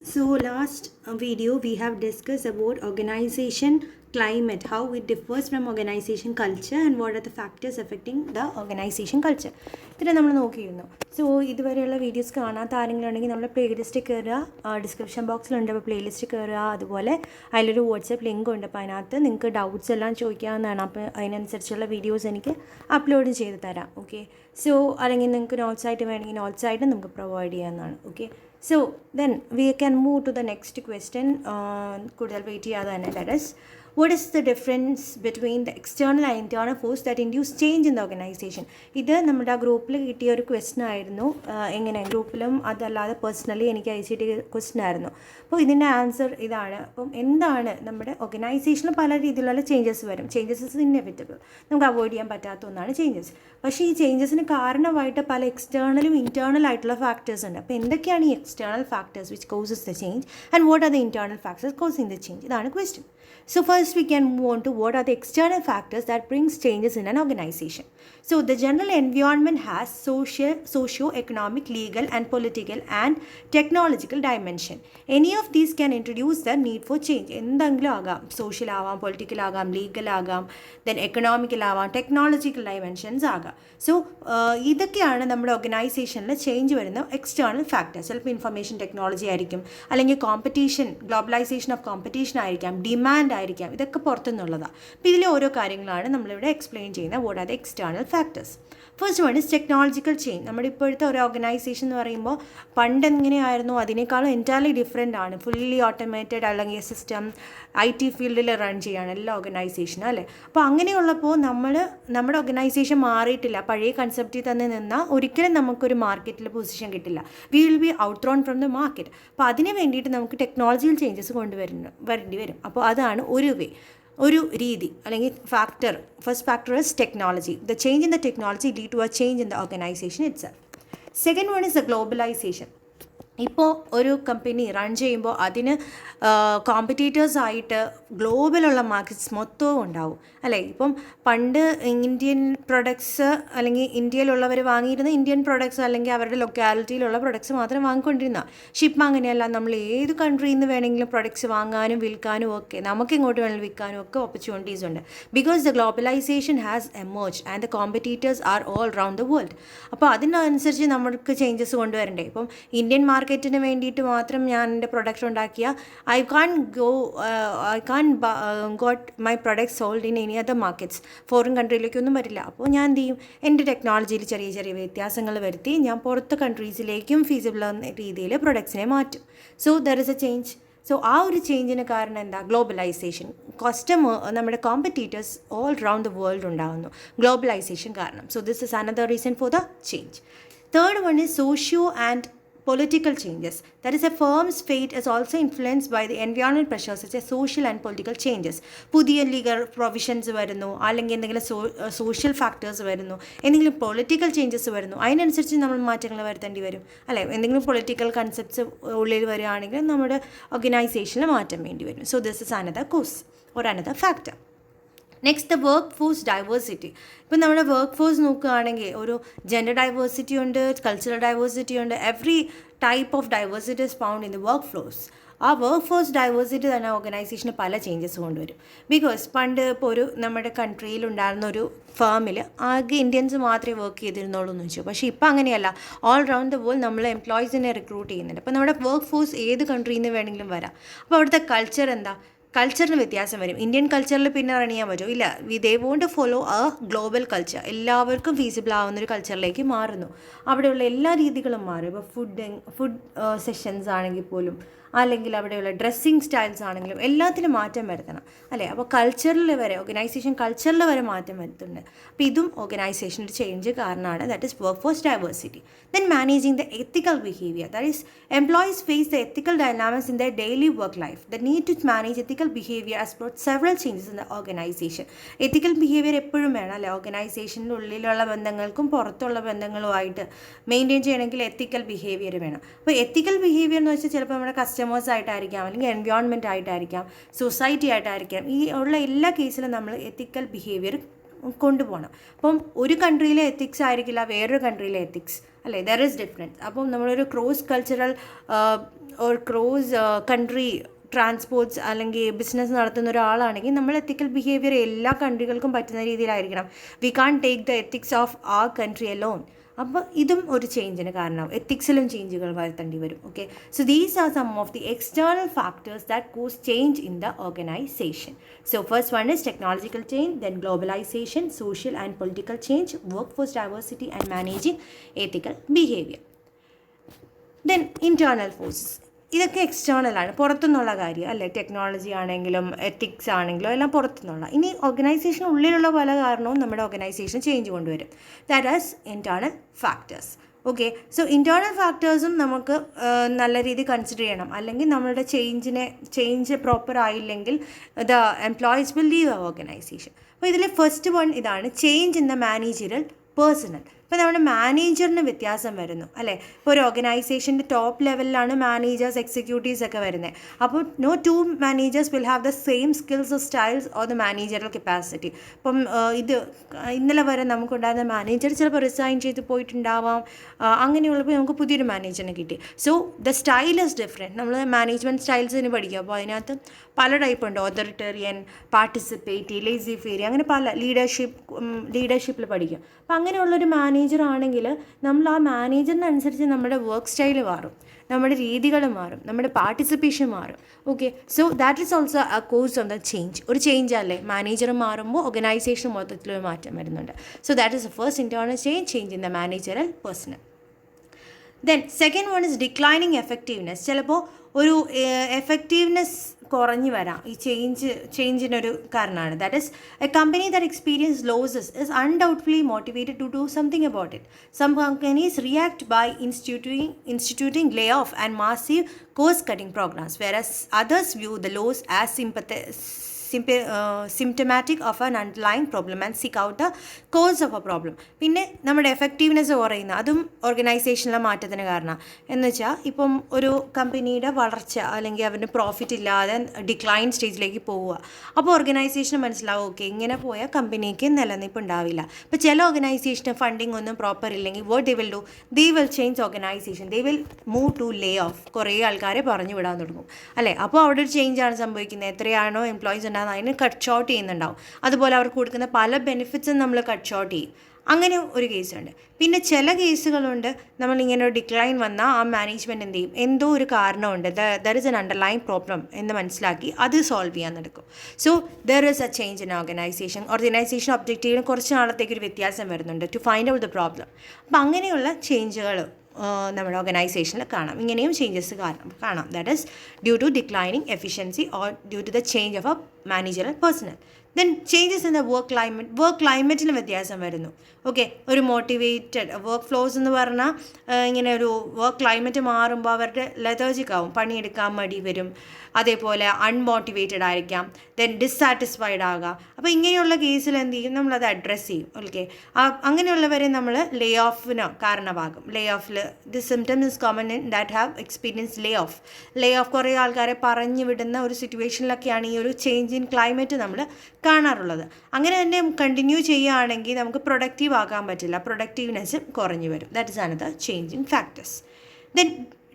So last video we have discussed about organization climate, how it differs from organization culture and what are the factors affecting the organization culture. ഇതിനെ നമ്മൾ നോക്കിയിരുന്നു. So ഇതുവരെയുള്ള videos കാണാത്ത ആരെങ്കിലും ഉണ്ടെങ്കിൽ നമ്മുടെ playlist കയറുക, ഡിസ്ക്രിപ്ഷൻ ബോക്സിലുണ്ട്. അപ്പോൾ പ്ലേലിസ്റ്റ് കയറുക. അതുപോലെ അതിലൊരു വാട്സപ്പ് ലിങ്ക് ഉണ്ട്. അപ്പോൾ അതിനകത്ത് നിങ്ങൾക്ക് ഡൗട്ട്സ് എല്ലാം ചോദിക്കാവുന്നതാണ്. അപ്പോൾ അതിനനുസരിച്ചുള്ള വീഡിയോസ് എനിക്ക് അപ്ലോഡ് ചെയ്ത് തരാം. ഓക്കെ, സോ അല്ലെങ്കിൽ നിങ്ങൾക്ക് നോട്ട്സ് ആയിട്ട് വേണമെങ്കിൽ നോട്ട്സ് ആയിട്ട് നമുക്ക് പ്രൊവൈഡ് ചെയ്യാവുന്നതാണ്. Okay, so then we can move to the next question. കൂടുതൽ വെയിറ്റ് ചെയ്യാതെ തന്നെ let us, what is the difference between the external and internal force that induce change in the organization? ഇത് നമ്മുടെ ആ ഗ്രൂപ്പിൽ കിട്ടിയ ഒരു ക്വസ്റ്റൻ ആയിരുന്നു. എങ്ങനെ ഗ്രൂപ്പിലും അതല്ലാതെ പേഴ്സണലി എനിക്ക് അയച്ചിട്ട് ക്വസ്റ്റൻ ആയിരുന്നു. അപ്പോൾ ഇതിൻ്റെ ആൻസർ ഇതാണ്. അപ്പം എന്താണ് നമ്മുടെ ഓർഗനൈസേഷനിൽ പല രീതിയിലുള്ള ചേഞ്ചസ് വരും. ചേഞ്ചസ് ഇസ് ഇന്നെവിറ്റബിൾ, നമുക്ക് അവോയ്ഡ് ചെയ്യാൻ പറ്റാത്ത ഒന്നാണ് ചേഞ്ചസ്. പക്ഷേ ഈ ചേഞ്ചസിന് കാരണമായിട്ട് പല എക്സ്റ്റേണലും ഇൻറ്റേർണൽ ആയിട്ടുള്ള ഫാക്ടേഴ്സ് ഉണ്ട്. അപ്പോൾ എന്തൊക്കെയാണ് ഈ external factors which causes the change and what are the internal factors causing the change? ഇതാണ് question. So first we can move on to what are the external factors that brings changes in an organization. So the general environment has socio-economic, legal and political and technological dimension. Any of these can introduce the need for change. എന്തെങ്കിലും ആകാം, social ആവാം, political ആകാം, legal ആകാം, then economical ആവാം, technological dimensions ആകാം. So ഇതൊക്കെയാണ് നമ്മുടെ ഓർഗനൈസേഷനിൽ ചേഞ്ച് വരുന്ന എക്സ്റ്റേണൽ ഫാക്ടേഴ്സ്. ചിലപ്പോൾ ഇൻഫർമേഷൻ ടെക്നോളജി ആയിരിക്കും, അല്ലെങ്കിൽ കോമ്പറ്റീഷൻ, ഗ്ലോബലൈസേഷൻ ഓഫ് കോമ്പറ്റീഷൻ ആയിരിക്കാം, ഡിമാൻഡ് ആയിരിക്കാം. ഇതൊക്കെ പുറത്തുനിന്നുള്ളതാണ്. അപ്പോൾ ഇതിലെ ഓരോ കാര്യങ്ങളാണ് നമ്മളിവിടെ എക്സ്പ്ലെയിൻ ചെയ്യുന്നത്. What are the external factors? First one is technological change. നമ്മുടെ ഇപ്പോഴത്തെ ഒരു ഓർഗനൈസേഷൻ എന്ന് പറയുമ്പോൾ പണ്ട് എങ്ങനെയായിരുന്നു അതിനേക്കാളും എൻറ്റയർലി ഡിഫറെൻ്റ് ആണ്. ഫുള്ളി ഓട്ടോമേറ്റഡ് അല്ലെങ്കിൽ സിസ്റ്റം IT ഫീൽഡിൽ റൺ ചെയ്യുകയാണ് എല്ലാ ഓർഗനൈസേഷനും, അല്ലേ? അപ്പോൾ അങ്ങനെയുള്ളപ്പോൾ നമ്മുടെ ഓർഗനൈസേഷൻ മാറിയിട്ടില്ല. പഴയ കൺസെപ്റ്റിൽ തന്നെ നിന്നാൽ ഒരിക്കലും നമുക്കൊരു മാർക്കറ്റിൽ പൊസിഷൻ കിട്ടില്ല. We will be out thrown from the market. അപ്പോൾ അതിന് വേണ്ടിയിട്ട് നമുക്ക് ടെക്നോളജിയിൽ ചേഞ്ചസ് വരേണ്ടി വരും. അപ്പോൾ അതാണ് ഒരു രീതി അല്ലെങ്കിൽ factor. First factor is technology. The change in the technology lead to a change in the organisation itself. Second one is the globalisation. ഇപ്പോൾ ഒരു കമ്പനി റൺ ചെയ്യുമ്പോൾ അതിന് കോമ്പറ്റീറ്റേഴ്സായിട്ട് ഗ്ലോബലുള്ള മാർക്കറ്റ്സ് മൊത്തവും ഉണ്ടാവും, അല്ലേ? ഇപ്പം പണ്ട് ഇന്ത്യൻ പ്രൊഡക്ട്സ് അല്ലെങ്കിൽ ഇന്ത്യയിലുള്ളവർ വാങ്ങിയിരുന്ന ഇന്ത്യൻ പ്രൊഡക്ട്സ് അല്ലെങ്കിൽ അവരുടെ ലൊക്കാലിറ്റിയിലുള്ള പ്രൊഡക്ട്സ് മാത്രം വാങ്ങിക്കൊണ്ടിരുന്ന. പക്ഷെ ഇപ്പം അങ്ങനെയല്ല. നമ്മൾ ഏത് കൺട്രിയിൽ നിന്ന് വേണമെങ്കിലും പ്രൊഡക്ട്സ് വാങ്ങാനും വിൽക്കാനും ഒക്കെ, നമുക്ക് ഇങ്ങോട്ട് വേണമെങ്കിൽ വിൽക്കാനും ഒക്കെ ഓപ്പർച്യൂണിറ്റീസ് ഉണ്ട്. Because the globalisation has emerged and the competitors are all round the world. അപ്പോൾ അതിനനുസരിച്ച് നമുക്ക് ചേഞ്ചസ് കൊണ്ടുവരണ്ടേ? ഇപ്പം ഇന്ത്യൻ മാർക്കറ്റിന് വേണ്ടിയിട്ട് മാത്രം ഞാൻ എൻ്റെ പ്രൊഡക്റ്റ് ഉണ്ടാക്കിയ I can't got my product sold in any other markets. Foreign കൺട്രിയിലേക്കൊന്നും വരില്ല. അപ്പോൾ ഞാൻ എന്ത് ചെയ്യും? എൻ്റെ ടെക്നോളജിയിൽ ചെറിയ ചെറിയ വ്യത്യാസങ്ങൾ വരുത്തി ഞാൻ പുറത്ത് കൺട്രീസിലേക്കും ഫീസിബിൾ ആവുന്ന രീതിയിൽ പ്രൊഡക്ട്സിനെ മാറ്റും. So there is a change. So ആ ഒരു ചേഞ്ചിന് കാരണം എന്താ? ഗ്ലോബലൈസേഷൻ. നമ്മുടെ competitors all round the world ഉണ്ടാകുന്നു ഗ്ലോബലൈസേഷൻ കാരണം. So this is another reason for the change. Third one is socio and political changes. That is, a firm's fate is also influenced by the environmental pressures such as social and political changes. പുതിയ legal provisions വരുന്നു, അല്ലെങ്കിൽ എന്തെങ്കിലും social factors വരുന്നു, എന്തെങ്കിലും political changes വരുന്നു. അതിനനുസരിച്ച് നമ്മൾ മാറ്റങ്ങൾ വരുത്തേണ്ടി വരും, അല്ലേ? എന്തെങ്കിലും പൊളിറ്റിക്കൽ കൺസെപ്റ്റ്സ് ഉള്ളിൽ വരികയാണെങ്കിൽ നമ്മുടെ ഓർഗനൈസേഷനിൽ മാറ്റം വേണ്ടി വരും. So this is another cause or another factor. Next, the work force diversity. ഇപ്പം നമ്മുടെ വർക്ക് ഫോഴ്സ് നോക്കുകയാണെങ്കിൽ ഒരു ജെൻഡർ ഡൈവേഴ്സിറ്റി ഉണ്ട്, കൾച്ചറൽ ഡൈവേഴ്സിറ്റി ഉണ്ട്. Every type of diversity is found in the work force. ആ വർക്ക് ഫോഴ്സ് ഡൈവേഴ്സിറ്റി തന്നെ ഓർഗനൈസേഷന് പല ചേഞ്ചസ് കൊണ്ടുവരും. ബിക്കോസ് പണ്ട് ഇപ്പോൾ നമ്മുടെ കൺട്രിയിലുണ്ടായിരുന്ന ഒരു ഫേമിൽ ആകെ ഇന്ത്യൻസ് മാത്രമേ വർക്ക് ചെയ്തിരുന്നുള്ളൂ എന്ന് വെച്ചു. പക്ഷേ ഇപ്പം അങ്ങനെയല്ല. ഓൾ റൗണ്ട് ദ വേൾഡ് നമ്മൾ എംപ്ലോയീസിനെ റിക്രൂട്ട് ചെയ്യുന്നുണ്ട്. അപ്പോൾ നമ്മുടെ വർക്ക് ഫോഴ്സ് ഏത് കൺട്രിയിൽ നിന്ന് വേണമെങ്കിലും വരാം. അപ്പോൾ അവിടുത്തെ കൾച്ചർ എന്താ? കൾച്ചറിന് വ്യത്യാസം വരും. ഇന്ത്യൻ കൾച്ചറിൽ പിന്നെ റൺ ചെയ്യാൻ പറ്റുമോ? ഇല്ല. They want to follow a global culture. എല്ലാവർക്കും ഫീസിബിൾ ആവുന്നൊരു കൾച്ചറിലേക്ക് മാറുന്നു. അവിടെയുള്ള എല്ലാ രീതികളും മാറും. ഇപ്പോൾ ഫുഡ് സെഷൻസ് ആണെങ്കിൽ പോലും, അല്ലെങ്കിൽ അവിടെയുള്ള ഡ്രസ്സിങ് സ്റ്റൈൽസ് ആണെങ്കിലും എല്ലാത്തിലും മാറ്റം വരുത്തണം, അല്ലേ? അപ്പോൾ കൾച്ചറിൽ വരെ, ഓർഗനൈസേഷൻ കൾച്ചറിൽ വരെ മാറ്റം വരുത്തുന്നുണ്ട്. അപ്പോൾ ഇതും ഓർഗനൈസേഷൻ്റെ ചേഞ്ച് കാരണമാണ്. That is work force diversity. Then managing the ethical behaviour. That is employees face the ethical dynamics in the daily work life. The need to manage ethical behaviour has brought several changes in the organisation. Ethical behaviour എപ്പോഴും വേണം, അല്ലേ? ഓർഗനൈസേഷൻ്റെ ഉള്ളിലുള്ള ബന്ധങ്ങൾക്കും പുറത്തുള്ള ബന്ധങ്ങളുമായിട്ട് maintain ചെയ്യണമെങ്കിൽ എത്തിക്കൽ behaviour വേണം. അപ്പോൾ എത്തിക്കൽ behaviour എന്ന് വെച്ചാൽ ചിലപ്പോൾ നമ്മുടെ കസ്റ്റമേഴ്സ് ആയിട്ടായിരിക്കാം, അല്ലെങ്കിൽ എൻവയോൺമെൻറ്റ് ആയിട്ടായിരിക്കാം, സൊസൈറ്റി ആയിട്ടായിരിക്കാം. ഈ ഉള്ള എല്ലാ കേസിലും നമ്മൾ എത്തിക്കൽ ബിഹേവിയർ കൊണ്ടുപോകണം. അപ്പം ഒരു കൺട്രിയിലെ എത്തിക്സ് ആയിരിക്കില്ല വേറൊരു കൺട്രിയിലെ എത്തിക്സ്, അല്ലേ? There is difference. അപ്പം നമ്മളൊരു cross cultural or cross country transports അല്ലെങ്കിൽ ബിസിനസ് നടത്തുന്ന ഒരാളാണെങ്കിൽ നമ്മൾ എത്തിക്കൽ ബിഹേവിയർ എല്ലാ കൺട്രികൾക്കും പറ്റുന്ന രീതിയിലായിരിക്കണം. We can't take the ethics of ആ കൺട്രി അലോൺ. അപ്പോൾ ഇതും ഒരു ചേഞ്ചിന് കാരണമാവും. എത്തിക്സിലും ചേഞ്ചുകൾ വരുത്തേണ്ടി വരും. Okay, so these are some of the external factors that cause change in the organisation. So first one is technological change, then globalisation, social and political change, work force diversity and managing ethical behaviour. Then internal forces, ഇതൊക്കെ എക്സ്റ്റേണലാണ്, പുറത്തുനിന്നുള്ള കാര്യം അല്ലേ. Technology ആണെങ്കിലും ethics ആണെങ്കിലും എല്ലാം പുറത്തുനിന്നുള്ള. ഇനി organisation ഉള്ളിലുള്ള പല കാരണവും നമ്മുടെ ഓർഗനൈസേഷൻ ചേഞ്ച് കൊണ്ടുവരും. That is internal factors. Okay, so internal ഫാക്ടേഴ്സും നമുക്ക് നല്ല രീതിയിൽ കൺസിഡർ ചെയ്യണം. അല്ലെങ്കിൽ നമ്മളുടെ ചേഞ്ച് പ്രോപ്പർ ആയില്ലെങ്കിൽ the employees will leave our organisation. അപ്പോൾ ഇതിൽ ഫസ്റ്റ് വൺ ഇതാണ്, change in the managerial personnel. ഇപ്പോൾ നമ്മുടെ മാനേജറിന് വ്യത്യാസം വരുന്നു അല്ലേ. ഇപ്പോൾ ഒരു ഓർഗനൈസേഷൻ്റെ ടോപ്പ് ലെവലിലാണ് മാനേജേഴ്സ്, എക്സിക്യൂട്ടീവ്സ് ഒക്കെ വരുന്നത്. അപ്പോൾ no two managers will have the same skills or styles or the managerial capacity. ഇപ്പം ഇന്നലെ വരെ നമുക്കുണ്ടായിരുന്ന മാനേജർ ചിലപ്പോൾ റിസൈൻ ചെയ്ത് പോയിട്ടുണ്ടാവാം. അങ്ങനെയുള്ളപ്പോൾ നമുക്ക് പുതിയൊരു മാനേജറിനെ കിട്ടി. So the style is different. നമ്മൾ മാനേജ്മെൻറ്റ് സ്റ്റൈൽസിന് പഠിക്കും. അപ്പോൾ അതിനകത്ത് പല ടൈപ്പ് ഉണ്ട്. ഓതോറിറ്റേറിയൻ, പാർട്ടിസിപ്പേറ്റീവ്, ലേസി ഫെയർ, അങ്ങനെ പല ലീഡർഷിപ്പിൽ പഠിക്കും. അപ്പോൾ അങ്ങനെയുള്ളൊരു മാനേജർ ആണെങ്കിൽ നമ്മൾ ആ മാനേജറിനനുസരിച്ച് നമ്മുടെ വർക്ക് സ്റ്റൈൽ മാറും, നമ്മുടെ രീതികൾ മാറും, നമ്മുടെ പാർട്ടിസിപ്പേഷൻ മാറും. Okay, so that is also a cause of the change. ഒരു ചേഞ്ച് അല്ലേ, മാനേജർ മാറുമ്പോൾ ഓർഗനൈസേഷൻ മൊത്തത്തിലൊരു മാറ്റം വരുന്നുണ്ട്. So that is the first internal change in the managerial personnel. Then second one is declining effectiveness. ചിലപ്പോൾ ഒരു effectiveness കുറഞ്ഞു വരാം. ഈ ചേഞ്ചിനൊരു കാരണമാണ്. That is a company that experience losses is undoubtfully motivated to do something about it. Some companies react by instituting layoff and massive cost-cutting programs, whereas others view the loss as symptomatic of an underlying problem and seek out the cause of A problem. പിന്നെ നമ്മുടെ effectiveness കുറയുന്ന അതും ഓർഗനൈസേഷനിലെ മാറ്റത്തിന് കാരണം. എന്ന് വെച്ചാൽ ഇപ്പം ഒരു കമ്പനിയുടെ വളർച്ച അല്ലെങ്കിൽ അവൻ്റെ പ്രോഫിറ്റ് ഇല്ലാതെ ഡിക്ലൈൻ സ്റ്റേജിലേക്ക് പോവുക. അപ്പോൾ ഓർഗനൈസേഷന് മനസ്സിലാവും, ഓക്കെ ഇങ്ങനെ പോയാൽ കമ്പനിക്ക് നിലനിൽപ്പ് ഉണ്ടാവില്ല. ഇപ്പോൾ ചില ഓർഗനൈസേഷന് ഫണ്ടിങ് ഒന്നും പ്രോപ്പർ ഇല്ലെങ്കിൽ what they will do, they will change organisation, they will move to lay off. കുറേ ആൾക്കാരെ പറഞ്ഞു വിടാൻ തുടങ്ങും അല്ലേ. അപ്പോൾ അവിടെ ഒരു ചേഞ്ചാണ് സംഭവിക്കുന്നത്. എത്രയാണോ എംപ്ലോയീസ് ഉണ്ടാകുന്നത് അതിന് കട്ട് ഷോർട്ട് ചെയ്യുന്നുണ്ടാവും. അതുപോലെ അവർക്ക് കൊടുക്കുന്ന പല ബെനിഫിറ്റ്സും നമ്മൾ കട്ട് ഷോർട്ട് ചെയ്യും. അങ്ങനെ ഒരു കേസുണ്ട്. പിന്നെ ചില കേസുകളുണ്ട്, നമ്മളിങ്ങനെ ഒരു ഡിക്ലൈൻ വന്നാൽ ആ മാനേജ്മെൻറ്റ് എന്ത് ചെയ്യും, എന്തോ ഒരു കാരണമുണ്ട്, there is an underline problem എന്ന് മനസ്സിലാക്കി അത് സോൾവ് ചെയ്യാൻ നടക്കും. So there is a change in organisation ഒബ്ജക്റ്റീവിന് കുറച്ച് നാളത്തേക്ക് ഒരു വ്യത്യാസം വരുന്നുണ്ട് to find out the problem. അപ്പം അങ്ങനെയുള്ള ചേഞ്ചുകൾ നമ്മുടെ ഓർഗനൈസേഷനിൽ കാണാം. ഇങ്ങനെയും ചേഞ്ചസ് കാണാം. That is due to declining efficiency or due to the change of a managerial personnel. Then changes in the work ക്ലൈമറ്റിന് വ്യത്യാസം വരുന്നു. ഓക്കെ, ഒരു മോട്ടിവേറ്റഡ് വർക്ക് ഫ്ലോസ് എന്ന് പറഞ്ഞാൽ ഇങ്ങനെ ഒരു വർക്ക് ക്ലൈമറ്റ് മാറുമ്പോൾ അവരുടെ ലെതർജിക് ആവും, പണിയെടുക്കാൻ മടി വരും. അതേപോലെ അൺമോട്ടിവേറ്റഡ് ആയിരിക്കാം, ദെൻ ഡിസ്സാറ്റിസ്ഫൈഡ് ആകാം. അപ്പോൾ ഇങ്ങനെയുള്ള കേസിൽ എന്ത് ചെയ്യും, നമ്മളത് അഡ്രസ്സ് ചെയ്യും. ഓക്കെ, അങ്ങനെയുള്ളവരെ നമ്മൾ ലേ ഓഫിന് കാരണമാകും. ലേ ഓഫിൽ the symptoms is common in that have experience Leh off കുറേ ആൾക്കാരെ പറഞ്ഞു വിടുന്ന ഒരു സിറ്റുവേഷനിലൊക്കെയാണ് ഈ ഒരു ചേഞ്ച് ഇൻ ക്ലൈമറ്റ് നമ്മൾ കാണാറുള്ളത്. അങ്ങനെ തന്നെ കണ്ടിന്യൂ ചെയ്യുകയാണെങ്കിൽ നമുക്ക് പ്രൊഡക്റ്റീവ് ആകാൻ പറ്റില്ല, പ്രൊഡക്റ്റീവ്നെസ് കുറഞ്ഞു വരും. That is another changing factors. Then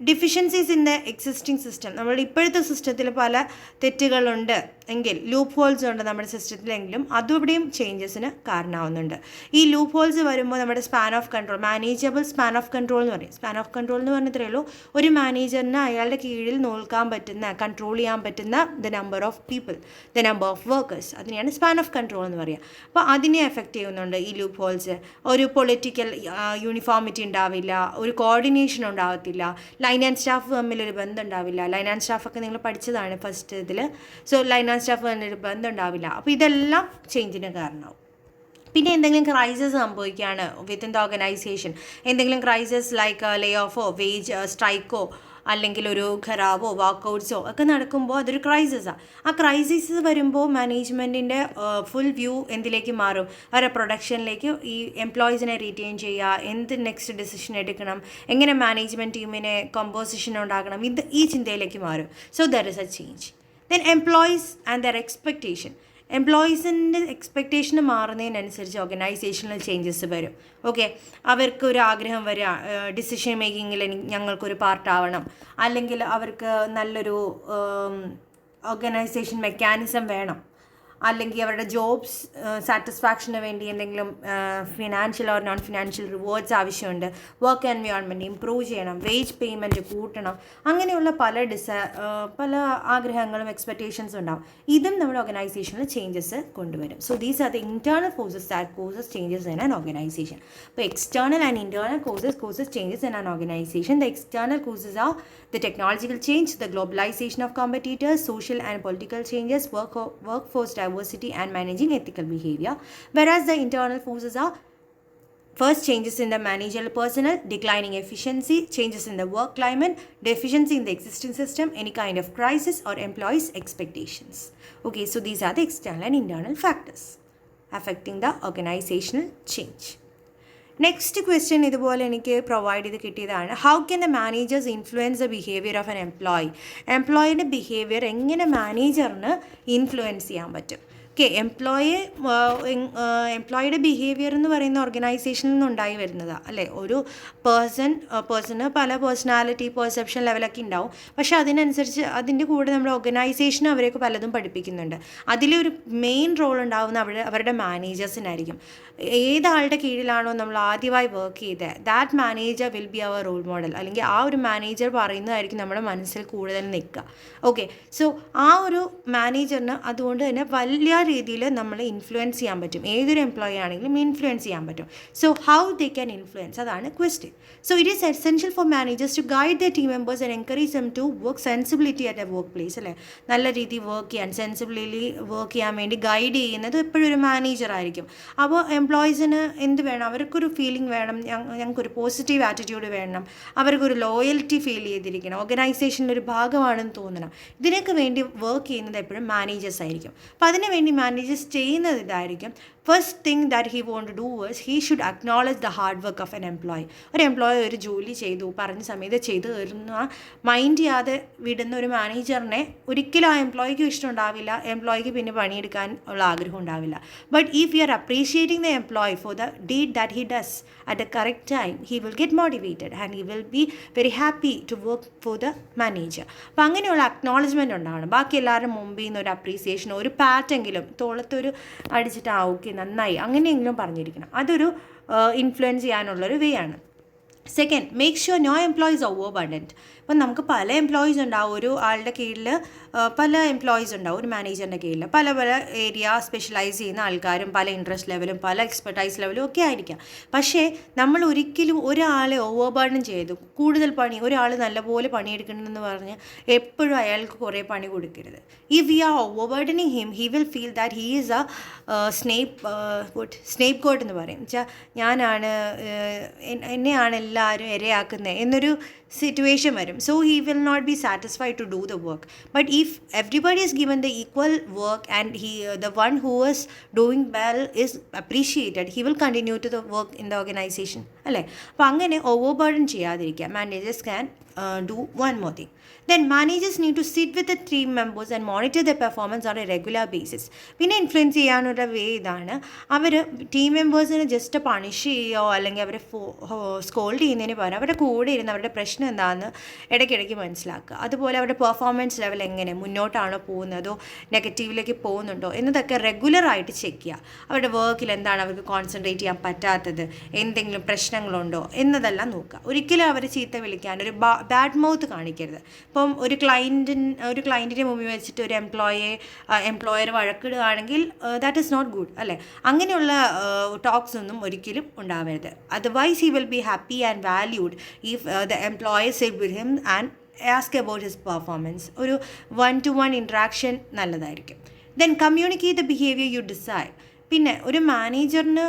deficiencies in the existing system. നമ്മുടെ ഇപ്പോഴത്തെ സിസ്റ്റത്തിൽ പല തെറ്റുകളുണ്ട് എങ്കിൽ, ലൂപ്പ് ഹോൾസ് ഉണ്ട് നമ്മുടെ സിസ്റ്റത്തിലെങ്കിലും അതും ഇവിടെയും ചേഞ്ചസിന് കാരണമാവുന്നുണ്ട്. ഈ ലൂപ്പ് ഹോൾസ് വരുമ്പോൾ നമ്മുടെ span of control, manageable span of control എന്ന് പറയും. സ്പാൻ ഓഫ് കൺട്രോൾ എന്ന് പറഞ്ഞത്രേ ഉള്ളൂ, ഒരു മാനേജറിന് അയാളുടെ കീഴിൽ നോക്കാൻ പറ്റുന്ന, കൺട്രോൾ ചെയ്യാൻ പറ്റുന്ന the number of people, the number of workers, അതിനെയാണ് സ്പാൻ ഓഫ് കൺട്രോൾ എന്ന് പറയുക. അപ്പോൾ അതിനെ എഫക്റ്റ് ചെയ്യുന്നുണ്ട് ഈ ലൂപ്പ് ഹോൾസ്. ഒരു പൊളിറ്റിക്കൽ യൂണിഫോമിറ്റി ഉണ്ടാവില്ല, ഒരു കോർഡിനേഷൻ ഉണ്ടാകത്തില്ല, ലൈൻ ആൻഡ് സ്റ്റാഫ് തമ്മിലൊരു ബന്ധം ഉണ്ടാവില്ല. ലൈൻ ആൻഡ് സ്റ്റാഫൊക്കെ നിങ്ങൾ പഠിച്ചതാണ് ഫസ്റ്റ് ഇതിൽ. സോ ലൈൻ ആൻഡ് സ്റ്റാഫ് തമ്മിലൊരു ബന്ധം ഉണ്ടാവില്ല. അപ്പോൾ ഇതെല്ലാം ചേഞ്ചിന് കാരണമാവും. പിന്നെ എന്തെങ്കിലും ക്രൈസിസ് സംഭവിക്കുകയാണ് വിത്തിൻ ദ ഓർഗനൈസേഷൻ, എന്തെങ്കിലും ക്രൈസിസ് ലൈക്ക് ലേ ഓഫോ, വേജ് സ്ട്രൈക്കോ, അല്ലെങ്കിൽ ഒരു ഖരാബോ വാക്കൗട്ട്സോ ഒക്കെ നടക്കുമ്പോൾ അതൊരു ക്രൈസിസാണ്. ആ ക്രൈസിസ് വരുമ്പോൾ മാനേജ്മെൻറ്റിൻ്റെ ഫുൾ വ്യൂ എന്തിലേക്ക് മാറും, അവരുടെ പ്രൊഡക്ഷനിലേക്ക്, ഈ എംപ്ലോയീസിനെ റീറ്റെയിൻ ചെയ്യുക, എന്ത് നെക്സ്റ്റ് ഡിസിഷൻ എടുക്കണം, എങ്ങനെ മാനേജ്മെൻറ്റ് ടീമിനെ കമ്പോസിഷൻ ഉണ്ടാക്കണം, ഈ ചിന്തയിലേക്ക് മാറും. So there is a change. Then employees and their expectation. എംപ്ലോയീസിൻ്റെ എക്സ്പെക്റ്റേഷൻ മാറുന്നതിനനുസരിച്ച് ഓർഗനൈസേഷണൽ ചേഞ്ചസ് വരും. ഓക്കെ, അവർക്കൊരു ആഗ്രഹം വരിക, ഡിസിഷൻ മേക്കിങ്ങിൽ ഞങ്ങൾക്കൊരു പാർട്ടാവണം, അല്ലെങ്കിൽ അവർക്ക് നല്ലൊരു ഓർഗനൈസേഷൻ മെക്കാനിസം വേണം, അല്ലെങ്കിൽ അവരുടെ ജോബ്സ് സാറ്റിസ്ഫാക്ഷന് വേണ്ടി എന്തെങ്കിലും financial or non financial rewards ആവശ്യമുണ്ട്, വർക്ക് എൻവയോൺമെൻറ്റ് ഇമ്പ്രൂവ് ചെയ്യണം, വേജ് പേയ്മെൻറ്റ് കൂട്ടണം, അങ്ങനെയുള്ള പല ആഗ്രഹങ്ങളും എക്സ്പെക്റ്റേഷൻസും ഉണ്ടാവും. ഇതും നമ്മുടെ ഓർഗനൈസേഷനിൽ ചേഞ്ചസ് കൊണ്ടുവരും. So these are the internal forces that causes changes in an organisation. അപ്പോൾ external and internal causes changes in an organisation. The external causes are the technological change, the globalization of competitors, social and political changes, workforce diversity, and managing ethical behavior. Whereas the internal forces are first changes in the managerial personnel, declining efficiency, changes in the work climate, deficiency in the existing system, any kind of crisis or employees' expectations. Okay, so these are the external and internal factors affecting the organizational change. Next question ഇതുപോലെ എനിക്ക് provide ചെയ്ത് കിട്ടിയതാണ്. How can the managers influence the behaviour of an employee? എംപ്ലോയിയുടെ behaviour എങ്ങനെ മാനേജറിന് influence ചെയ്യാൻ പറ്റും? Okay, എംപ്ലോയിയുടെ behaviour എന്ന് പറയുന്ന ഓർഗനൈസേഷനിൽ നിന്ന് ഉണ്ടായി വരുന്നതാണ് അല്ലേ. ഒരു പേഴ്സണ് പല പേഴ്സണാലിറ്റി പെർസെപ്ഷൻ ലെവലൊക്കെ ഉണ്ടാവും. പക്ഷേ അതിനനുസരിച്ച് അതിൻ്റെ കൂടെ നമ്മുടെ ഓർഗനൈസേഷൻ അവരെയൊക്കെ പലതും പഠിപ്പിക്കുന്നുണ്ട്. അതിലൊരു മെയിൻ റോൾ ഉണ്ടാവുന്ന അവരുടെ മാനേജേഴ്സിനായിരിക്കും. ഏതാളുടെ കീഴിലാണോ നമ്മൾ ആദ്യമായി വർക്ക് ചെയ്തത്, that manager will be our role model, അല്ലെങ്കിൽ ആ ഒരു മാനേജർ പറയുന്നതായിരിക്കും നമ്മുടെ മനസ്സിൽ കൂടുതൽ നിൽക്കുക. ഓക്കെ, സോ ആ ഒരു മാനേജറിന് അതുകൊണ്ട് തന്നെ വലിയ രീതിയിൽ നമ്മൾ ഇൻഫ്ലുവൻസ് ചെയ്യാൻ പറ്റും. ഏതൊരു എംപ്ലോയി ആണെങ്കിലും ഇൻഫ്ലുവൻസ് ചെയ്യാൻ പറ്റും. So how they can influence, അതാണ് question. So it is essential for managers to guide the team members and encourage them to work sensibility at a work place അല്ലേ. നല്ല രീതിയിൽ വർക്ക് ചെയ്യാൻ, സെൻസിബിലിറ്റി വർക്ക് ചെയ്യാൻ വേണ്ടി guide ചെയ്യുന്നത് എപ്പോഴും ഒരു മാനേജർ ആയിരിക്കും. അപ്പോൾ എംപ്ലോയീസിന് എന്ത് വേണം? അവർക്കൊരു ഫീലിംഗ് വേണം, ഞങ്ങൾക്കൊരു പോസിറ്റീവ് ആറ്റിറ്റ്യൂഡ് വേണം, അവർക്കൊരു ലോയൽറ്റി ഫീൽ ചെയ്തിരിക്കണം, ഓർഗനൈസേഷനിലൊരു ഭാഗമാണെന്ന് തോന്നണം. ഇതിനൊക്കെ വേണ്ടി വർക്ക് ചെയ്യുന്നത് എപ്പോഴും മാനേജേഴ്സ് ആയിരിക്കും. അപ്പോൾ അതിനു വേണ്ടി മാനേജേഴ്സ് ചെയ്യുന്നത് ഇതായിരിക്കും. First thing that he want to do was he should acknowledge the hard work of an employee. ഒരു എംപ്ലോയി ഒരു ജോലി ചെയ്തു, പറഞ്ഞ സമയത്ത് ചെയ്തു തീർന്ന മൈൻഡ് ചെയ്യാതെ വിടുന്ന ഒരു മാനേജറിനെ ഒരിക്കലും ആ എംപ്ലോയിക്കും ഇഷ്ടമുണ്ടാവില്ല, എംപ്ലോയിക്ക് പിന്നെ പണിയെടുക്കാൻ ഉള്ള ആഗ്രഹം ഉണ്ടാവില്ല. But if you are appreciating the employee for the deed that he does at the correct time, he will get motivated and he will be very happy to work for the manager. അപ്പോൾ അങ്ങനെയുള്ള acknowledgement ഉണ്ടാവണം. ബാക്കി എല്ലാവരും മുമ്പിൽ നിന്ന് ഒരു അപ്രീസിയേഷനോ ഒരു പാറ്റെങ്കിലും തോളത്തൊരു അടിച്ചിട്ട് ഓക്കെ നന്നായി അങ്ങനെയെങ്കിലും പറഞ്ഞിരിക്കണം. അതൊരു ഇൻഫ്ലുവൻസ് ചെയ്യാനുള്ളൊരു വേ ആണ്. Second, make sure no employees overburdened. ഇപ്പം നമുക്ക് പല എംപ്ലോയീസ് ഉണ്ടാവും, ഒരു ആളുടെ കീഴിൽ പല എംപ്ലോയീസ് ഉണ്ടാവും, ഒരു മാനേജറിൻ്റെ കീഴിൽ പല ഏരിയ സ്പെഷ്യലൈസ് ചെയ്യുന്ന ആൾക്കാരും പല ഇൻട്രസ്റ്റ് ലെവലും പല എക്സ്പെർട്ടൈസ് ലെവലും ഒക്കെ ആയിരിക്കാം. പക്ഷേ നമ്മൾ ഒരിക്കലും ഒരാളെ ഓവർ ബർഡൻ ചെയ്തു കൂടുതൽ പണി, ഒരാൾ നല്ലപോലെ പണിയെടുക്കണമെന്ന് പറഞ്ഞ് എപ്പോഴും അയാൾക്ക് കുറേ പണി കൊടുക്കരുത്. If we are overburdening him, he will feel that he is scapegoat എന്ന് പറയും. വെച്ചാൽ ഞാനാണ് എന്നെയാണ് എല്ലാവരും ഇരയാക്കുന്നത് എന്നൊരു situation varum. So he will not be satisfied to do the work. But if everybody is given the equal work and the one who is doing well is appreciated, he will continue to the work in the organization alle. അപ്പോൾ അങ്ങനെ overburden ചെയ്യാതിരിക്കുക. Managers can do one more thing. Then managers need to sit with the team members and monitor their performance on a regular basis. പിന്നെ influence ചെയ്യാനുള്ള വേ ഇതാണ്, അവർ team മെമ്പേഴ്സിനെ just punish ചെയ്യുകയോ അല്ലെങ്കിൽ അവരെ scold ചെയ്യുന്നതിന് പകരം അവരുടെ കൂടെ ഇരുന്ന് അവരുടെ പ്രശ്നം എന്താണെന്ന് ഇടയ്ക്കിടയ്ക്ക് മനസ്സിലാക്കുക. അതുപോലെ അവരുടെ പെർഫോമൻസ് ലെവൽ എങ്ങനെ മുന്നോട്ടാണോ പോകുന്നതോ നെഗറ്റീവിലേക്ക് പോകുന്നുണ്ടോ എന്നതൊക്കെ റെഗുലറായിട്ട് ചെക്ക് ചെയ്യുക. അവരുടെ വർക്കിൽ എന്താണ് അവർക്ക് കോൺസെൻട്രേറ്റ് ചെയ്യാൻ പറ്റാത്തത്, എന്തെങ്കിലും പ്രശ്നങ്ങളുണ്ടോ എന്നതെല്ലാം നോക്കുക. ഒരിക്കലും അവരെ ചീത്ത വിളിക്കാൻ ഒരു ബാഡ് മൗത്ത് കാണിക്കരുത്. ഇപ്പം ഒരു ക്ലയൻറ്റിൻ്റെ മുമ്പിൽ വെച്ചിട്ട് ഒരു എംപ്ലോയർ വഴക്കിടുകയാണെങ്കിൽ ദാറ്റ് ഈസ് നോട്ട് ഗുഡ് അല്ലേ. അങ്ങനെയുള്ള ടോക്സ് ഒന്നും ഒരിക്കലും ഉണ്ടാവരുത്. Otherwise he will be happy and valued if the employer sit with him and ask about his performance. ഒരു 1-to-1 ഇൻട്രാക്ഷൻ നല്ലതായിരിക്കും. Then communicate the behaviour you desire. പിന്നെ ഒരു മാനേജറിന്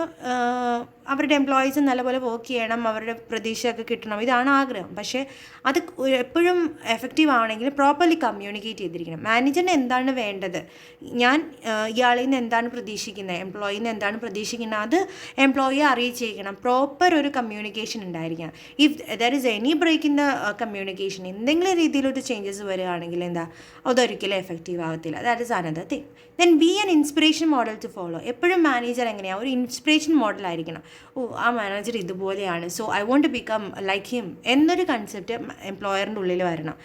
അവരുടെ എംപ്ലോയീസ് നല്ലപോലെ വർക്ക് ചെയ്യണം, അവരുടെ പ്രതീക്ഷയൊക്കെ കിട്ടണം, ഇതാണ് ആഗ്രഹം. പക്ഷേ അത് എപ്പോഴും എഫക്റ്റീവ് ആവണമെങ്കിൽ പ്രോപ്പർലി കമ്മ്യൂണിക്കേറ്റ് ചെയ്തിരിക്കണം. മാനേജറിന് എന്താണ് വേണ്ടത്, ഞാൻ ഇയാളിൽ നിന്ന് എന്താണ് പ്രതീക്ഷിക്കുന്നത്, എംപ്ലോയിയിൽ നിന്ന് എന്താണ് പ്രതീക്ഷിക്കുന്നത്, അത് എംപ്ലോയിയെ അറിയിച്ചിരിക്കണം. പ്രോപ്പർ ഒരു കമ്മ്യൂണിക്കേഷൻ ഉണ്ടായിരിക്കണം. If there is any break in the communication, എന്തെങ്കിലും രീതിയിലൊരു ചേഞ്ചസ് വരികയാണെങ്കിൽ അതൊരിക്കലും എഫക്റ്റീവ് ആകത്തില്ല. That is another thing. Then be an inspiration model to follow. എപ്പോഴും മാനേജർ എങ്ങനെയാണ്, ഒരു ഇൻസ്പിറേഷൻ മോഡലായിരിക്കണം. ആ മാനേജർ ഇതുപോലെയാണ്, so I want to become like him എന്നൊരു കൺസെപ്റ്റ് എംപ്ലോയറിൻ്റെ ഉള്ളിൽ വരണം.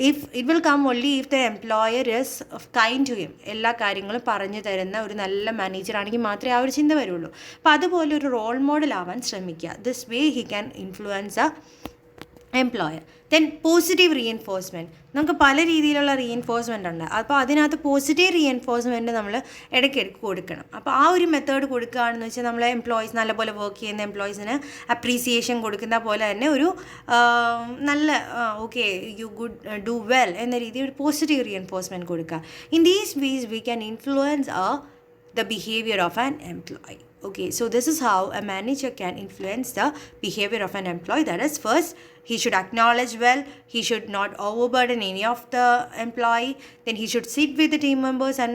It will come only if the employer is kind to him. എല്ലാ കാര്യങ്ങളും പറഞ്ഞു തരുന്ന ഒരു നല്ല മാനേജർ ആണെങ്കിൽ മാത്രമേ ആ ഒരു ചിന്ത വരുള്ളൂ. അപ്പോൾ അതുപോലെ ഒരു റോൾ മോഡൽ ആവാൻ ശ്രമിക്കുക. This way he can influence A employer. Then positive reinforcement. നമുക്ക് പല രീതിയിലുള്ള റീഎൻഫോഴ്സ്മെൻ്റ് ഉണ്ട്. അപ്പോൾ അതിനകത്ത് പോസിറ്റീവ് റീഎൻഫോഴ്സ്മെൻറ്റ് നമ്മൾ ഇടയ്ക്കിടയ്ക്ക് കൊടുക്കണം. അപ്പോൾ ആ ഒരു മെത്തേഡ് കൊടുക്കുകയാണെന്ന് വെച്ചാൽ നമ്മൾ എംപ്ലോയീസ് നല്ലപോലെ വർക്ക് ചെയ്യുന്ന എംപ്ലോയീസിന് അപ്രീസിയേഷൻ കൊടുക്കുന്ന പോലെ തന്നെ ഒരു നല്ല okay you good do well എന്ന രീതിയിൽ ഒരു പോസിറ്റീവ് റീഎൻഫോഴ്സ്മെൻറ്റ് കൊടുക്കുക. In these ways we can influence the behavior of an employee. Okay, so this is how a manager can influence the behavior of an employee. That is, first, he should acknowledge well, he should not overburden any of the employee, then he should sit with the team members and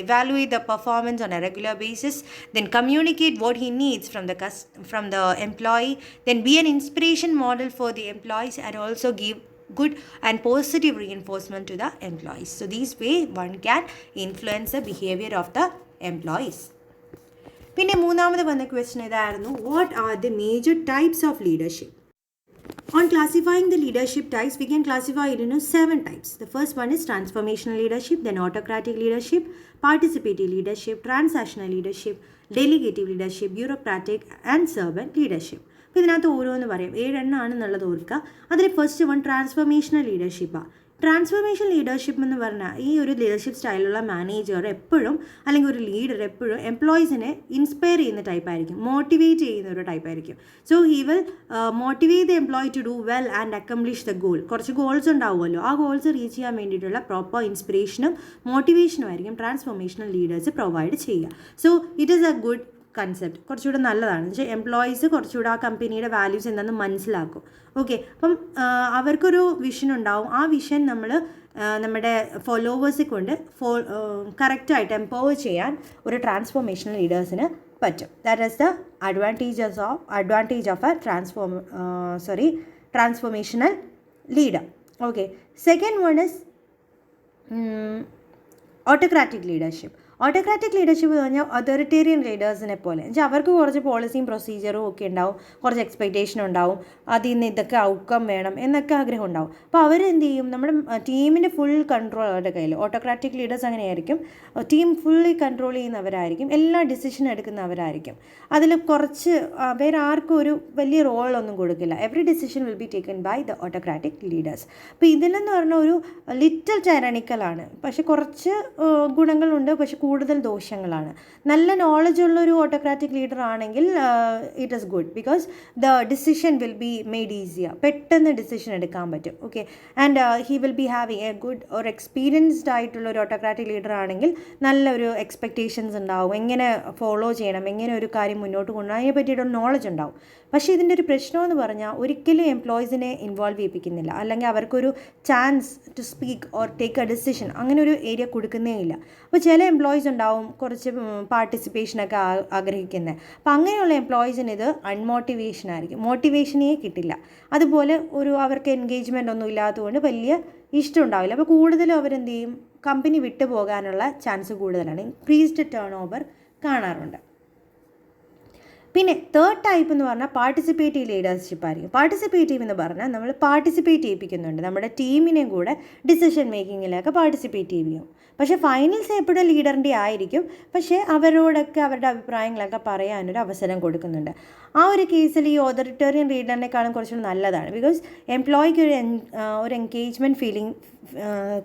evaluate the performance on a regular basis, then communicate what he needs from the employee, then be an inspiration model for the employees and also give good and positive reinforcement to the employees. So this way one can influence the behavior of the employees. പിന്നെ മൂന്നാമത് വന്ന question ഇതായിരുന്നു, what are the major types of leadership? On classifying the leadership types, we can classify it into 7 types. The first one is transformational leadership, then autocratic leadership, participative leadership, transactional leadership, delegative leadership, bureaucratic and servant leadership. അപ്പോൾ ഇതിനകത്ത് ഓരോന്ന് പറയാം, 7 എണ്ണമാണെന്നുള്ളത് ഓർക്കുക. അതിൽ first one transformational ലീഡർഷിപ്പാണ്. Transformation leadership എന്ന് പറഞ്ഞാൽ ഈ ഒരു ലീഡർഷിപ്പ് സ്റ്റൈലുള്ള മാനേജർ എപ്പോഴും അല്ലെങ്കിൽ ഒരു ലീഡർ എപ്പോഴും എംപ്ലോയീസിനെ ഇൻസ്പയർ ചെയ്യുന്ന ടൈപ്പായിരിക്കും, മോട്ടിവേറ്റ് ചെയ്യുന്ന ഒരു ടൈപ്പായിരിക്കും. So he will motivate the employee to do well and accomplish the goal. കുറച്ച് ഗോൾസ് ഉണ്ടാവുമല്ലോ, ആ ഗോൾസ് റീച്ച് ചെയ്യാൻ വേണ്ടിയിട്ടുള്ള പ്രോപ്പർ ഇൻസ്പിറേഷനും മോട്ടിവേഷനും ആയിരിക്കും ട്രാൻസ്ഫോർമേഷണൽ ലീഡേഴ്സ് പ്രൊവൈഡ് ചെയ്യുക. So it is A good concept, കുറച്ചുകൂടെ നല്ലതാണ്. എന്ന് വെച്ചാൽ എംപ്ലോയീസ് കുറച്ചുകൂടെ ആ കമ്പനിയുടെ വാല്യൂസ് എന്താണെന്ന് മനസ്സിലാക്കും. ഓക്കെ, അപ്പം അവർക്കൊരു വിഷൻ ഉണ്ടാവും. ആ വിഷൻ നമ്മൾ നമ്മുടെ ഫോളോവേഴ്സിനെ കൊണ്ട് കറക്റ്റായിട്ട് എംപവർ ചെയ്യാൻ ഒരു ട്രാൻസ്ഫോർമേഷണൽ ലീഡേഴ്സിന് പറ്റും. That is the advantage of A transformational leader. Okay, second one is autocratic leadership. Autocratic leadership എന്ന് പറഞ്ഞാൽ അതോറിറ്റേറിയൻ ലീഡേഴ്സിനെ പോലെ. എന്നുവെച്ചാൽ അവർക്ക് കുറച്ച് പോളിസിയും പ്രൊസീജിയറും ഒക്കെ ഉണ്ടാവും, കുറച്ച് എക്സ്പെക്റ്റേഷൻ ഉണ്ടാവും, അതിൽ നിന്ന് ഇതൊക്കെ ഔട്ട്കം വേണം എന്നൊക്കെ ആഗ്രഹം ഉണ്ടാവും. അപ്പോൾ അവരെന്ത് ചെയ്യും, നമ്മുടെ ടീമിൻ്റെ ഫുൾ കൺട്രോൾ അവരുടെ കയ്യിൽ. ഓട്ടോക്രാറ്റിക് ലീഡേഴ്സ് അങ്ങനെയായിരിക്കും, ടീം ഫുള്ളി കൺട്രോൾ ചെയ്യുന്നവരായിരിക്കും, എല്ലാ ഡിസിഷൻ എടുക്കുന്നവരായിരിക്കും. അതിൽ കുറച്ച് വേറെ ആർക്കും ഒരു വലിയ റോളൊന്നും കൊടുക്കില്ല. Every decision will be taken by the autocratic leaders. അപ്പോൾ ഇതിലെന്ന് പറഞ്ഞാൽ ഒരു ലിറ്റിൽ ടൈറാനിക്കലാണ്, പക്ഷേ കുറച്ച് ഗുണങ്ങളുണ്ട്, പക്ഷെ കൂടുതൽ ദോഷങ്ങളാണ്. നല്ല നോളജ് ഉള്ള ഒരു ഓട്ടോക്രാറ്റിക് ലീഡർ ആണെങ്കിൽ it is good, because the decision will be made easier. പെട്ടെന്ന് ഡിസിഷൻ എടുക്കാൻ പറ്റും. Okay, and he will be having a good ഒരു എക്സ്പീരിയൻസ്ഡ് ആയിട്ടുള്ള ഒരു ഓട്ടോക്രാറ്റിക് ലീഡർ ആണെങ്കിൽ നല്ലൊരു എക്സ്പെക്റ്റേഷൻസ് ഉണ്ടാവും, എങ്ങനെ ഫോളോ ചെയ്യണം, എങ്ങനെ ഒരു കാര്യം മുന്നോട്ട് കൊണ്ടുപോകണം, അതിനെ പറ്റിയിട്ടൊരു നോളജ് ഉണ്ടാവും. പക്ഷേ ഇതിൻ്റെ ഒരു പ്രശ്നമെന്ന് പറഞ്ഞാൽ ഒരിക്കലും എംപ്ലോയീസിനെ ഇൻവോൾവ് ചെയ്യിപ്പിക്കുന്നില്ല, അല്ലെങ്കിൽ അവർക്കൊരു chance to speak or take a decision അങ്ങനെ ഒരു ഏരിയ കൊടുക്കുന്നേ ഇല്ല. അപ്പോൾ ചില എംപ്ലോയീസ് ഉണ്ടാവും കുറച്ച് പാർട്ടിസിപ്പേഷനൊക്കെ ആഗ്രഹിക്കുന്നത്. അപ്പോൾ അങ്ങനെയുള്ള എംപ്ലോയീസിന് ഇത് അൺമോട്ടിവേഷൻ ആയിരിക്കും, മോട്ടിവേഷനേ കിട്ടില്ല. അതുപോലെ അവർക്ക് എൻഗേജ്മെൻ്റ് ഒന്നും ഇല്ലാത്തതുകൊണ്ട് വലിയ ഇഷ്ടം ഉണ്ടാവില്ല. അപ്പോൾ കൂടുതലും അവരെന്ത് ചെയ്യും, കമ്പനി വിട്ടു പോകാനുള്ള ചാൻസ് കൂടുതലാണ്. ഇൻക്രീസ്ഡ് ടേൺ ഓവർ കാണാറുണ്ട്. പിന്നെ തേർഡ് ടൈപ്പ് എന്ന് പറഞ്ഞാൽ പാർട്ടിസിപ്പേറ്റീവ് ലീഡർഷിപ്പ് ആയിരിക്കും. പാർട്ടിസിപ്പേറ്റീവ് എന്ന് പറഞ്ഞാൽ നമ്മൾ പാർട്ടിസിപ്പേറ്റ് ചെയ്യിപ്പിക്കുന്നുണ്ട്, നമ്മുടെ ടീമിനെയും കൂടെ ഡിസിഷൻ മേക്കിങ്ങിലൊക്കെ പാർട്ടിസിപ്പേറ്റ് ചെയ്യും. പക്ഷേ ഫൈനൽസ് എപ്പോഴും ലീഡറിൻ്റെ ആയിരിക്കും, പക്ഷേ അവരോടൊക്കെ അവരുടെ അഭിപ്രായങ്ങളൊക്കെ പറയാനൊരു അവസരം കൊടുക്കുന്നുണ്ട്. ആ ഒരു കേസിൽ ഈ ഓതോറിറ്റേറിയൻ ലീഡറിനെക്കാളും കുറച്ചുകൂടി നല്ലതാണ്. ബിക്കോസ് എംപ്ലോയിക്ക് ഒരു എൻഗേജ്മെൻറ്റ് ഫീലിംഗ്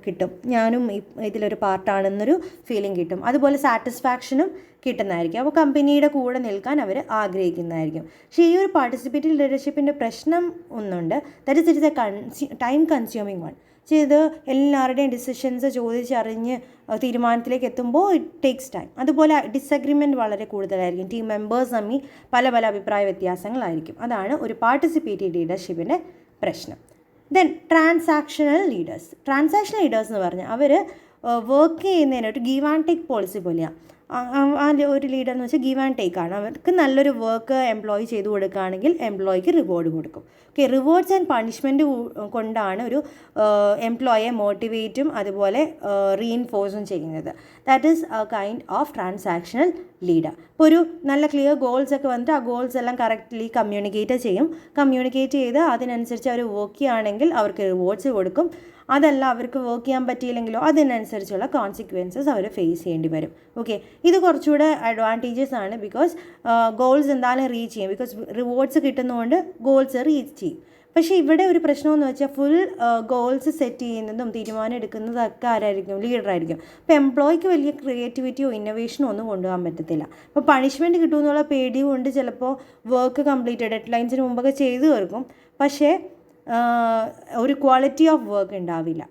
കിട്ടും, ഞാനും ഇതിലൊരു പാർട്ടാണെന്നൊരു ഫീലിംഗ് കിട്ടും. അതുപോലെ സാറ്റിസ്ഫാക്ഷനും കിട്ടുന്നതായിരിക്കും. അപ്പോൾ കമ്പനിയുടെ കൂടെ നിൽക്കാൻ അവർ ആഗ്രഹിക്കുന്നതായിരിക്കും. പക്ഷേ ഈ ഒരു പാർട്ടിസിപ്പേറ്റീവ് ലീഡർഷിപ്പിൻ്റെ പ്രശ്നം ഒന്നുണ്ട്, that is it is A time consuming one. ചെയ്ത് എല്ലാവരുടെയും ഡിസിഷൻസ് ചോദിച്ചറിഞ്ഞ് തീരുമാനത്തിലേക്ക് എത്തുമ്പോൾ ഇറ്റ് ടേക്സ് ടൈം. അതുപോലെ ഡിസഗ്രിമെൻറ്റ് വളരെ കൂടുതലായിരിക്കും. ടീം മെമ്പേഴ്സ് തമ്മിൽ പല പല അഭിപ്രായ വ്യത്യാസങ്ങളായിരിക്കും. അതാണ് ഒരു പാർട്ടിസിപ്പേറ്റീവ് ലീഡർഷിപ്പിൻ്റെ പ്രശ്നം. ദെൻ ട്രാൻസാക്ഷണൽ ലീഡേഴ്സ് എന്ന് പറഞ്ഞാൽ അവർ വർക്ക് ചെയ്യുന്നതിന് ഒരു ഗീവ് ആൻഡ് ടേക്ക് പോളിസി പോലെയാണ്. ഒരു ലീഡർ എന്ന് വെച്ചാൽ ഗീവ് ആൻഡ് ടേക്ക് ആണ്. അവർക്ക് നല്ലൊരു വർക്ക് എംപ്ലോയി ചെയ്തു കൊടുക്കുകയാണെങ്കിൽ എംപ്ലോയിക്ക് റിവാർഡ് കൊടുക്കും. ഓക്കെ, റിവാർഡ്സ് ആൻഡ് പണിഷ്മെൻറ്റ് കൊണ്ടാണ് ഒരു എംപ്ലോയിയെ മോട്ടിവേറ്റും അതുപോലെ റീഇൻഫോഴ്സും ചെയ്യുന്നത്. That is A kind of transactional leader. ഇപ്പോൾ ഒരു നല്ല ക്ലിയർ ഗോൾസ് ഒക്കെ വന്നിട്ട് ആ ഗോൾസ് എല്ലാം കറക്റ്റ്ലി കമ്മ്യൂണിക്കേറ്റ് ചെയ്ത് അതിനനുസരിച്ച് അവർ വർക്ക് ചെയ്യുകയാണെങ്കിൽ അവർക്ക് റിവാർഡ്സ് കൊടുക്കും. അതല്ല അവർക്ക് വർക്ക് ചെയ്യാൻ പറ്റിയില്ലെങ്കിലോ അതിനനുസരിച്ചുള്ള കോൺസിക്വൻസസ് അവർ ഫേസ് ചെയ്യേണ്ടി വരും. ഓക്കെ, ഇത് കുറച്ചുകൂടെ അഡ്വാൻറ്റേജസ് ആണ്. ബിക്കോസ് ഗോൾസ് എന്തായാലും റീച്ച് ചെയ്യും. ബിക്കോസ് റിവാർഡ്സ് കിട്ടുന്നതുകൊണ്ട് ഗോൾസ് റീച്ച് ചെയ്യും. പക്ഷേ ഇവിടെ ഒരു പ്രശ്നമെന്ന് വെച്ചാൽ ഫുൾ ഗോൾസ് സെറ്റ് ചെയ്യുന്നതും തീരുമാനം എടുക്കുന്നതൊക്കെ ആരായിരിക്കും? ലീഡറായിരിക്കും. അപ്പോൾ എംപ്ലോയിക്ക് വലിയ ക്രിയേറ്റിവിറ്റിയോ ഇന്നോവേഷനോ ഒന്നും കൊണ്ടുപോകാൻ പറ്റത്തില്ല. അപ്പോൾ പണിഷ്മെൻറ്റ് കിട്ടുമെന്നുള്ള പേടി കൊണ്ട് ചിലപ്പോൾ വർക്ക് കംപ്ലീറ്റ് ഡെഡ്ലൈൻസിന് മുമ്പൊക്കെ ചെയ്തു തീർക്കും. പക്ഷേ ഒരു ക്വാളിറ്റി ഓഫ് വർക്ക് ഉണ്ടാവില്ല.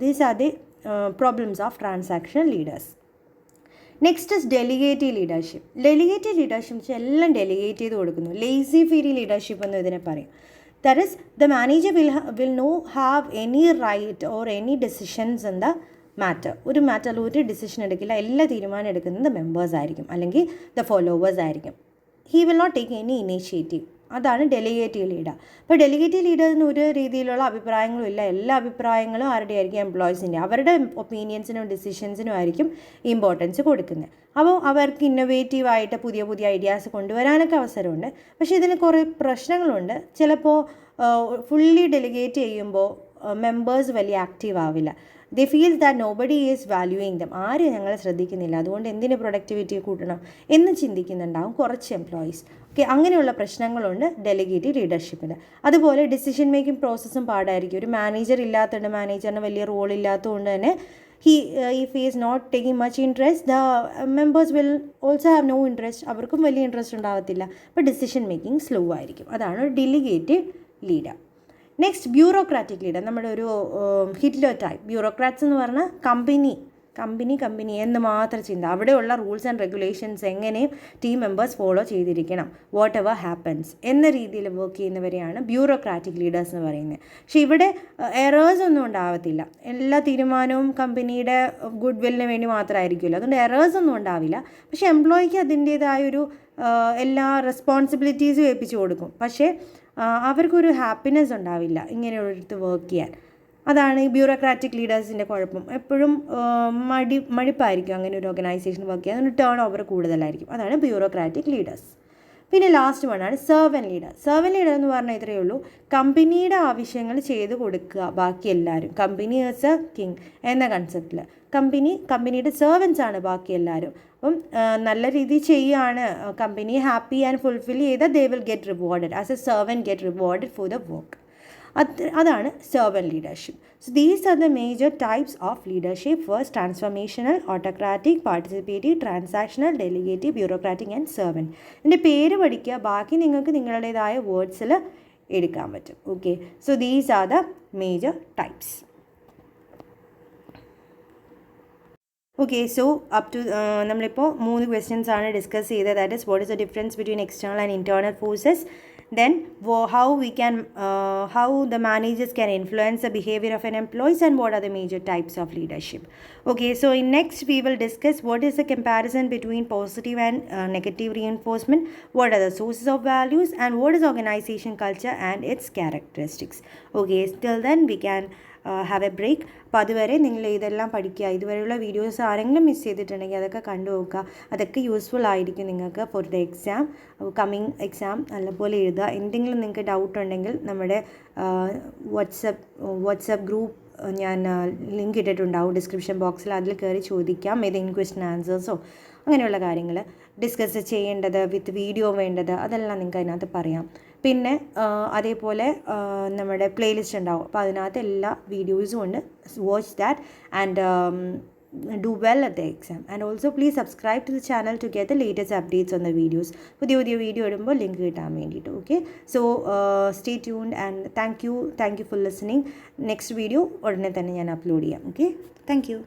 These are the problems of transactional leaders. Next is delegative leadership. Delegative leadership വെച്ചാൽ എല്ലാം ഡെലിഗേറ്റ് ചെയ്ത് കൊടുക്കുന്നു. ലേസി ഫെയറി ലീഡർഷിപ്പ് എന്ന് ഇതിനെ പറയും. That is the manager will no have any right or any decisions in the matter. ഒരു മാറ്ററിൽ ഒരു ഡിസിഷൻ എടുക്കില്ല. എല്ലാ തീരുമാനം എടുക്കുന്നത് മെമ്പേഴ്സ് ആയിരിക്കും അല്ലെങ്കിൽ ദ ഫോളോവേഴ്സ് ആയിരിക്കും. He will not take any initiative. അതാണ് ഡെലിഗേറ്റീവ് ലീഡർ. അപ്പോൾ ഡെലിഗേറ്റീവ് ലീഡറിന് ഒരു രീതിയിലുള്ള അഭിപ്രായങ്ങളും ഇല്ല. എല്ലാ അഭിപ്രായങ്ങളും ആരുടെ ആയിരിക്കും? എംപ്ലോയീസിൻ്റെ. അവരുടെ ഒപ്പീനിയൻസിനും ഡിസിഷൻസിനും ആയിരിക്കും ഇമ്പോർട്ടൻസ് കൊടുക്കുന്നത്. അപ്പോൾ അവർക്ക് ഇന്നൊവേറ്റീവായിട്ട് പുതിയ പുതിയ ഐഡിയാസ് കൊണ്ടുവരാനൊക്കെ അവസരമുണ്ട്. പക്ഷേ ഇതിന് കുറേ പ്രശ്നങ്ങളുണ്ട്. ചിലപ്പോൾ ഫുള്ളി ഡെലിഗേറ്റ് ചെയ്യുമ്പോൾ മെമ്പേഴ്സ് വലിയ ആക്റ്റീവ് ആവില്ല. They feel that nobody is valuing dum. ആരും ഞങ്ങളെ ശ്രദ്ധിക്കുന്നില്ല, അതുകൊണ്ട് എന്തിന് പ്രൊഡക്ടിവിറ്റി കൂട്ടണം എന്ന് ചിന്തിക്കുന്നുണ്ടാവും കുറച്ച് എംപ്ലോയീസ്. ഓക്കെ, അങ്ങനെയുള്ള പ്രശ്നങ്ങളുണ്ട് ഡെലിഗേറ്റീവ് ലീഡർഷിപ്പിൽ. അതുപോലെ ഡിസിഷൻ മേക്കിംഗ് പ്രോസസ്സും പാടായിരിക്കും. ഒരു മാനേജർ ഇല്ലാത്തതുകൊണ്ട്, മാനേജറിന് വലിയ റോൾ ഇല്ലാത്തതുകൊണ്ട് തന്നെ if he is not taking much interest, the members will also have no interest. അവർക്കും വലിയ ഇൻട്രസ്റ്റ് ഉണ്ടാകത്തില്ല. അപ്പോൾ ഡിസിഷൻ മേക്കിംഗ് സ്ലോ ആയിരിക്കും. അതാണ് ഒരു ഡെലിഗേറ്റീവ് ലീഡർ. Next bureaucratic leader. നമ്മുടെ ഒരു ഹിറ്റ്ലർ ടൈപ്പ്. ബ്യൂറോക്രാറ്റ്സ് എന്ന് പറഞ്ഞാൽ കമ്പനി എന്ന് മാത്രം ചിന്ത. അവിടെയുള്ള റൂൾസ് ആൻഡ് റെഗുലേഷൻസ് എങ്ങനെയും ടീം മെമ്പേഴ്സ് ഫോളോ ചെയ്തിരിക്കണം, വാട്ട് എവർ ഹാപ്പൻസ് എന്ന രീതിയിൽ വർക്ക് ചെയ്യുന്നവരെയാണ് ബ്യൂറോക്രാറ്റിക് ലീഡേഴ്സ് എന്ന് പറയുന്നത്. പക്ഷേ ഇവിടെ എറേഴ്സ് ഒന്നും ഉണ്ടാവത്തില്ല. എല്ലാ തീരുമാനവും കമ്പനിയുടെ ഗുഡ് വില്ലിന് വേണ്ടി മാത്രമായിരിക്കുമല്ലോ, അതുകൊണ്ട് എറേഴ്സ് ഒന്നും ഉണ്ടാവില്ല. പക്ഷേ എംപ്ലോയിക്ക് അതിൻ്റേതായൊരു എല്ലാ റെസ്പോൺസിബിലിറ്റീസും ഏൽപ്പിച്ചു കൊടുക്കും. പക്ഷേ അവർക്കൊരു ഹാപ്പിനെസ് ഉണ്ടാവില്ല ഇങ്ങനെയുള്ളൊരിടത്ത് വർക്ക് ചെയ്യാൻ. അതാണ് ഈ ബ്യൂറോക്രാറ്റിക് ലീഡേഴ്സിൻ്റെ കുഴപ്പം. എപ്പോഴും മടിപ്പായിരിക്കും അങ്ങനെ ഒരു ഓർഗനൈസേഷൻ വർക്ക് ചെയ്യാൻ. അതിന് ടേൺ ഓവർ കൂടുതലായിരിക്കും. അതാണ് ബ്യൂറോക്രാറ്റിക് ലീഡേഴ്സ്. പിന്നെ ലാസ്റ്റ് വണ്ണാണ് സെർവൻറ്റ് ലീഡർ. സെർവൻറ്റ് ലീഡർ എന്ന് പറഞ്ഞാൽ ഇത്രയേ ഉള്ളൂ, കമ്പനിയുടെ ആവശ്യങ്ങൾ ചെയ്ത് കൊടുക്കുക ബാക്കി എല്ലാവരും. കമ്പനി ഈസ് എ കിങ് എന്ന കൺസെപ്റ്റിൽ കമ്പനിയുടെ സെർവൻസ് ആണ് ബാക്കി എല്ലാവരും. അപ്പം നല്ല രീതിയിൽ ചെയ്യുകയാണ്, കമ്പനി ഹാപ്പി ആൻഡ് ഫുൾഫിൽ ചെയ്താൽ they will get rewarded as a servant get rewarded for the work. അതാണ് servant leadership. So these are the major types of leadership. First, transformational, autocratic, participative, transactional, delegative, bureaucratic and servant. ഇതിൻ്റെ പേര് പഠിക്കുക, ബാക്കി നിങ്ങൾക്ക് നിങ്ങളുടേതായ വേർഡ്സിൽ എടുക്കാൻ പറ്റും. Okay, so these are the major types. Okay, so up to നമ്മളിപ്പോൾ 3 ക്വസ്റ്റ്യൻസ് ആണ് ഡിസ്കസ് ചെയ്തത്. That is what is the difference between external and internal forces. Then how the managers can influence the behavior of an employees, and what are the major types of leadership. Okay, so in next we will discuss what is the comparison between positive and negative reinforcement, what are the sources of values, and what is organization culture and its characteristics. Okay, till then we can have a break. അപ്പോൾ അതുവരെ നിങ്ങൾ ഇതെല്ലാം പഠിക്കുക. ഇതുവരെയുള്ള videos ആരെങ്കിലും miss ചെയ്തിട്ടുണ്ടെങ്കിൽ അതൊക്കെ കണ്ടു നോക്കുക. അതൊക്കെ യൂസ്ഫുൾ ആയിരിക്കും നിങ്ങൾക്ക് for the exam. Coming exam നല്ലപോലെ എഴുതുക. എന്തെങ്കിലും നിങ്ങൾക്ക് ഡൗട്ട് ഉണ്ടെങ്കിൽ നമ്മുടെ വാട്സപ്പ് ഗ്രൂപ്പ് ഞാൻ ലിങ്ക് ഇട്ടിട്ടുണ്ടാവും ഡിസ്ക്രിപ്ഷൻ ബോക്സിൽ. അതിൽ കയറി ചോദിക്കാം ഏതെങ്കിലും ക്വസ്റ്റ്യൻ ആൻസേഴ്സോ അങ്ങനെയുള്ള കാര്യങ്ങൾ ഡിസ്കസ് ചെയ്യേണ്ടത് വിത്ത് വീഡിയോ വേണ്ടത് അതെല്ലാം നിങ്ങൾക്ക് അതിനകത്ത് പറയാം. പിന്നെ അതേപോലെ നമ്മുടെ പ്ലേലിസ്റ്റ് ഉണ്ടാവും. അപ്പോൾ അതിനകത്ത് എല്ലാ വീഡിയോസും ഉണ്ട്. Watch that and do well at the exam. And also please subscribe to the channel to get the latest updates on the videos. പുതിയ വീഡിയോ ഇടുമ്പോൾ ലിങ്ക് കിട്ടാൻ വേണ്ടിയിട്ട്. Okay, so stay tuned and thank you for listening. Next video ഉടനെ തന്നെ ഞാൻ upload ചെയ്യാം. Okay, thank you.